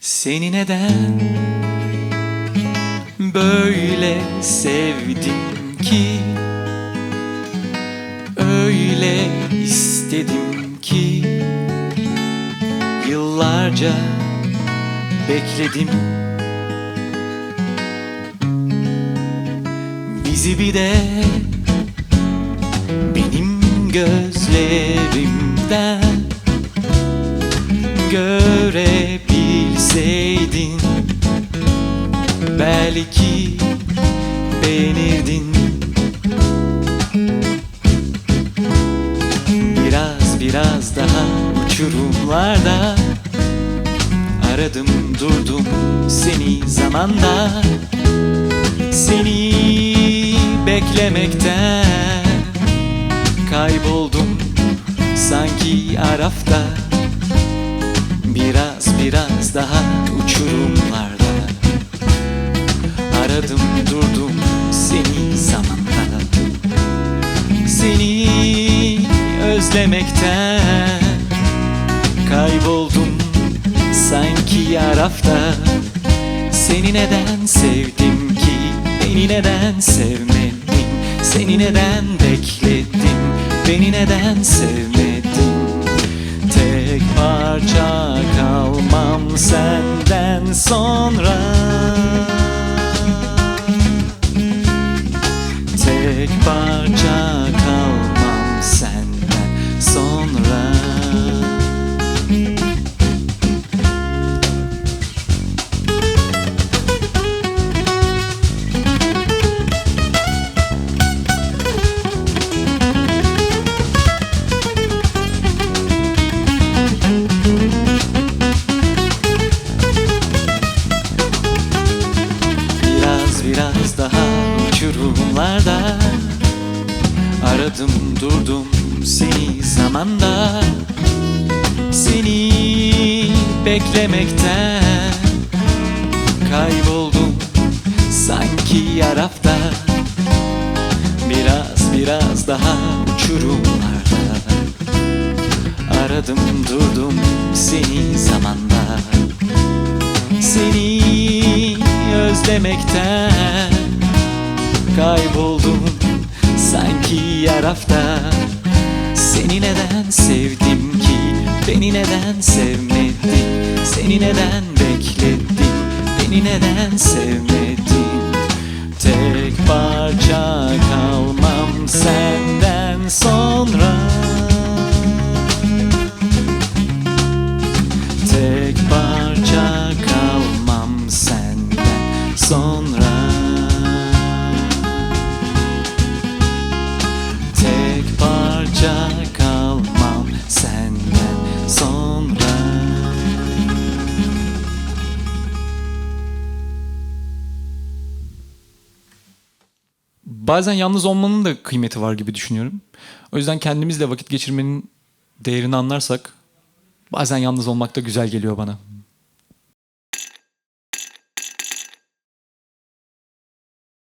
Seni neden böyle sevdim ki, öyle istedim ki, yıllarca bekledim. Bizi bir de benim gözlerimden görebilseydin, belki beğenirdin. Biraz daha uçurumlarda aradım durdum seni zamanda. Seni beklemekten kayboldum sanki arafta. Biraz daha uçurumlarda aradım durdum seni zamanda. Seni özlemekten kayboldum sanki arafta. Seni neden sevdim ki, beni neden sevmedin? Seni neden bekledim, beni neden sevmedin? Tek parça kalmam senden sonra. Tek parça kalmam senden sonra. Biraz daha uçurumlarda aradım durdum seni zamanda. Seni beklemekten kayboldum sanki arafta. Biraz daha uçurumlarda aradım durdum seni zamanda. Seni özlemekten kayboldum sanki arafta. Seni neden sevdim ki, beni neden sevmedin? Seni neden bekledim, beni neden sevmedin? Tek parça kalmam senden sonra. Tek parça kalmam senden sonra. Tek parça kalmam senden sonra. Bazen yalnız olmanın da kıymeti var gibi düşünüyorum. O yüzden kendimizle vakit geçirmenin değerini anlarsak bazen yalnız olmak da güzel geliyor bana.